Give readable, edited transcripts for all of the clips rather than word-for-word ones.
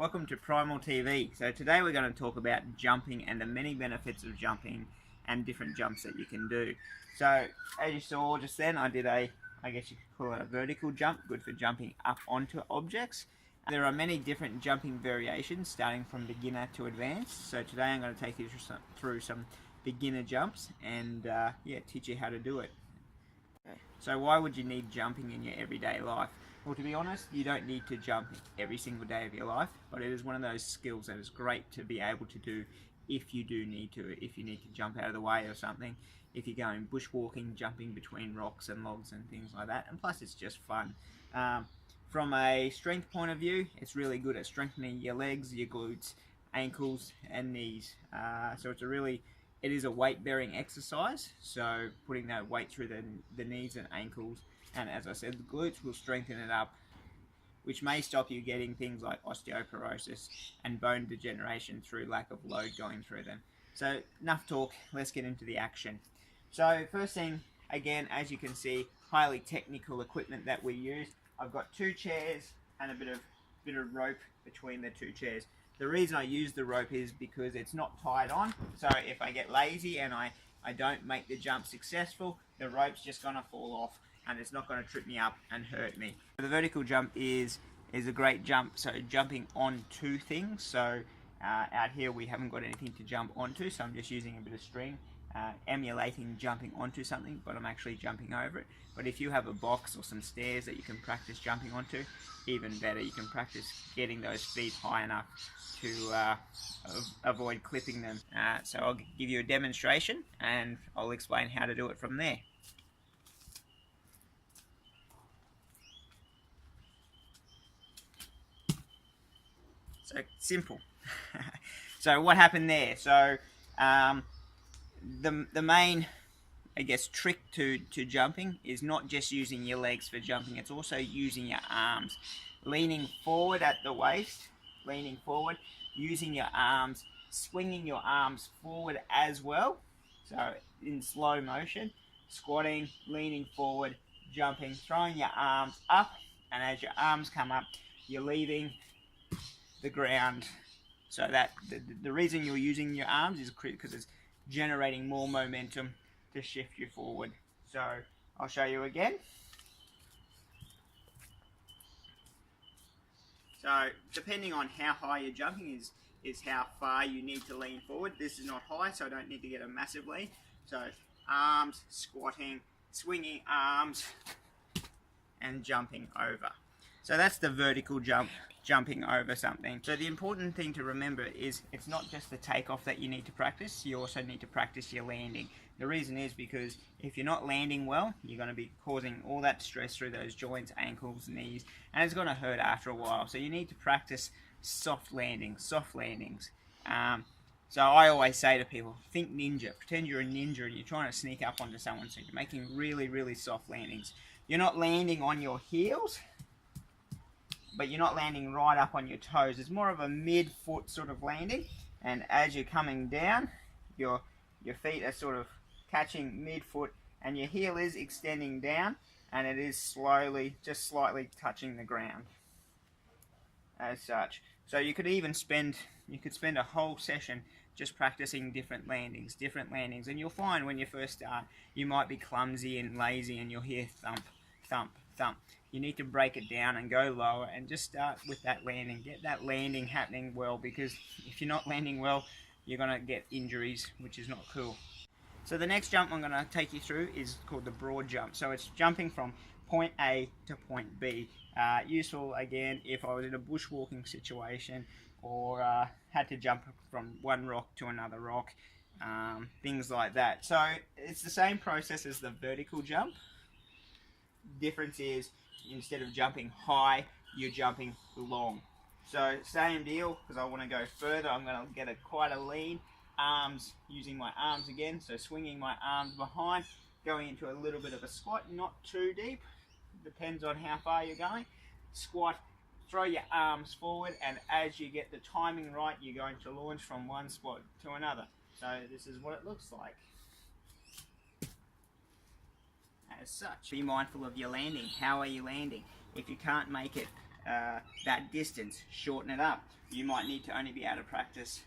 Welcome to Primal TV. So today we're going to talk about jumping and the many benefits of jumping and different jumps that you can do. So as you saw just then, I did I guess you could call it a vertical jump, good for jumping up onto objects. There are many different jumping variations starting from beginner to advanced. So today I'm going to take you through some beginner jumps and teach you how to do it. So why would you need jumping in your everyday life? Well, to be honest, you don't need to jump every single day of your life, but it is one of those skills that is great to be able to do if you do need to, if you need to jump out of the way or something, if you're going bushwalking, jumping between rocks and logs and things like that, and plus it's just fun. From a strength point of view, it's really good at strengthening your legs, your glutes, ankles and knees. So it is a weight-bearing exercise, so putting that weight through the knees and ankles, and as I said, the glutes will strengthen it up, which may stop you getting things like osteoporosis and bone degeneration through lack of load going through them. So enough talk, let's get into the action. So first thing, again, as you can see, highly technical equipment that we use. I've got two chairs and a bit of rope between the two chairs. The reason I use the rope is because it's not tied on, so if I get lazy and I don't make the jump successful, the rope's just going to fall off and it's not going to trip me up and hurt me. The vertical jump is a great jump, so jumping onto things. So out here we haven't got anything to jump onto, so I'm just using a bit of string, emulating jumping onto something, but I'm actually jumping over it. But if you have a box or some stairs that you can practice jumping onto, even better. You can practice getting those feet high enough to avoid clipping them. So I'll give you a demonstration and I'll explain how to do it from there. So simple. So what happened there? So the main, I guess, trick to jumping is not just using your legs for jumping, it's also using your arms. Leaning forward at the waist, leaning forward, using your arms, swinging your arms forward as well. So in slow motion, squatting, leaning forward, jumping, throwing your arms up, and as your arms come up, you're leaving the ground. So that the reason you're using your arms is because it's generating more momentum to shift you forward. So I'll show you again. So depending on how high you're jumping is how far you need to lean forward. This is not high, so I don't need to get a massive lean. So arms, squatting, swinging arms, and jumping over. So that's the vertical jump, jumping over something. So the important thing to remember is it's not just the takeoff that you need to practice, you also need to practice your landing. The reason is because if you're not landing well, you're going to be causing all that stress through those joints, ankles, knees, and it's going to hurt after a while. So you need to practice soft landings, So I always say to people, think ninja. Pretend you're a ninja and you're trying to sneak up onto someone, so you're making really, really soft landings. You're not landing on your heels, but you're not landing right up on your toes. It's more of a mid-foot sort of landing, and as you're coming down, your feet are sort of catching mid-foot, and your heel is extending down, and it is slowly, just slightly touching the ground, as such. So you could spend a whole session just practicing different landings, and you'll find when you first start, you might be clumsy and lazy, and you'll hear thump, thump, thump. You need to break it down and go lower and just start with that landing. Get that landing happening well, because if you're not landing well, you're going to get injuries, which is not cool. So the next jump I'm going to take you through is called the broad jump. So it's jumping from point A to point B. Useful, again, if I was in a bushwalking situation or had to jump from one rock to another rock, things like that. So it's the same process as the vertical jump. Difference is, instead of jumping high, you're jumping long. So same deal, because I want to go further, I'm going to get quite a lean. Arms, using my arms again, so swinging my arms behind, going into a little bit of a squat, not too deep, depends on how far you're going. Squat, throw your arms forward, and as you get the timing right, you're going to launch from one spot to another. So this is what it looks like. As such, be mindful of your landing. How are you landing? If you can't make it that distance, shorten it up. You might need to only be able to practice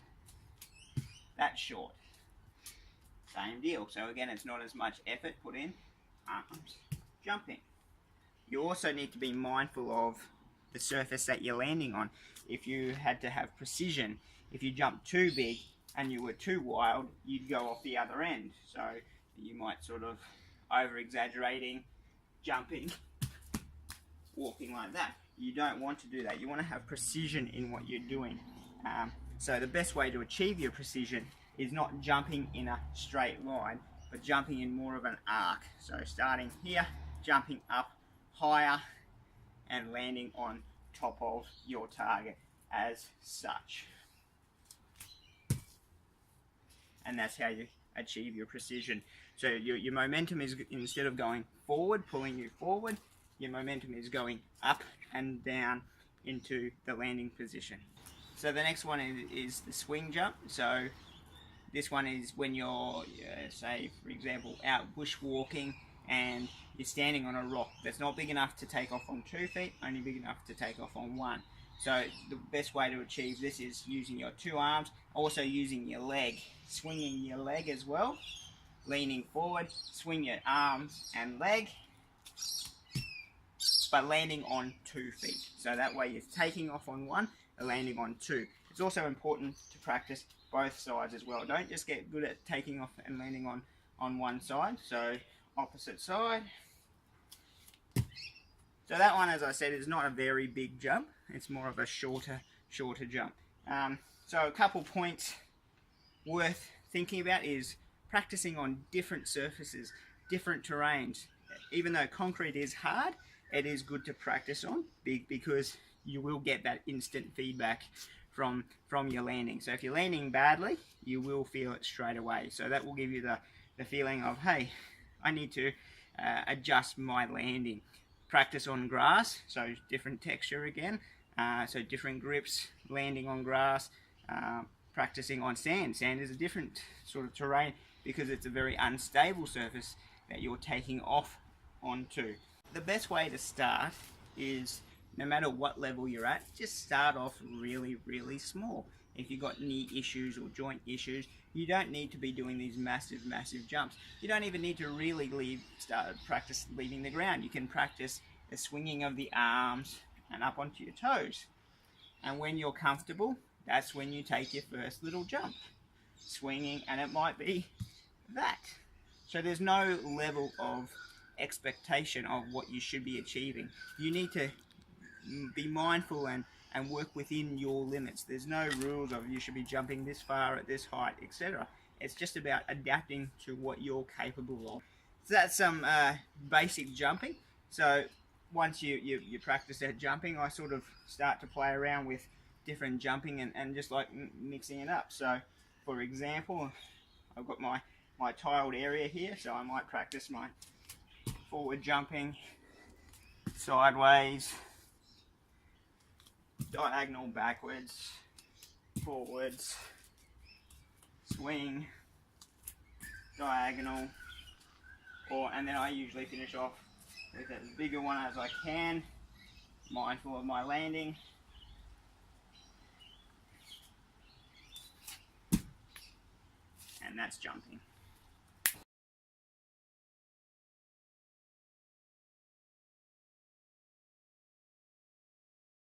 that short. Same deal. So again, it's not as much effort put in arms jumping. You also need to be mindful of the surface that you're landing on. If you had to have precision, if you jumped too big and you were too wild, you'd go off the other end. So you might sort of over-exaggerating, jumping, walking like that. You don't want to do that. You want to have precision in what you're doing. So the best way to achieve your precision is not jumping in a straight line, but jumping in more of an arc. So starting here, jumping up higher and landing on top of your target as such. And that's how you achieve your precision. So your momentum is, instead of going forward, pulling you forward, your momentum is going up and down into the landing position. So the next one is the swing jump. So this one is when you're, say for example, out bushwalking and you're standing on a rock that's not big enough to take off on 2 feet, only big enough to take off on 1. So the best way to achieve this is using your 2 arms, also using your leg, swinging your leg as well, leaning forward, swing your arms and leg, but landing on 2 feet. So that way you're taking off on 1 and landing on 2. It's also important to practice both sides as well. Don't just get good at taking off and landing on one side. So opposite side. So that one, as I said, is not a very big jump. It's more of a shorter jump. So a couple points worth thinking about is practicing on different surfaces, different terrains. Even though concrete is hard, it is good to practice on because you will get that instant feedback from your landing. So if you're landing badly, you will feel it straight away. So that will give you the feeling of, hey, I need to adjust my landing. Practice on grass, so different texture again, so different grips, landing on grass, practicing on sand. Sand is a different sort of terrain because it's a very unstable surface that you're taking off onto. The best way to start is, no matter what level you're at, just start off really, really small. If you've got knee issues or joint issues, you don't need to be doing these massive jumps. You don't even need to really practice leaving the ground. You can practice the swinging of the arms and up onto your toes. And when you're comfortable, that's when you take your first little jump. Swinging, and it might be that. So there's no level of expectation of what you should be achieving. You need to be mindful and work within your limits. There's no rules of you should be jumping this far at this height, etc. It's just about adapting to what you're capable of. So that's some basic jumping. So once you practice that jumping, I sort of start to play around with different jumping and just like mixing it up. So for example, I've got my tiled area here, so I might practice my forward jumping, sideways, diagonal backwards, forwards, swing, diagonal, and then I usually finish off with as bigger one as I can, mindful of my landing. And that's jumping.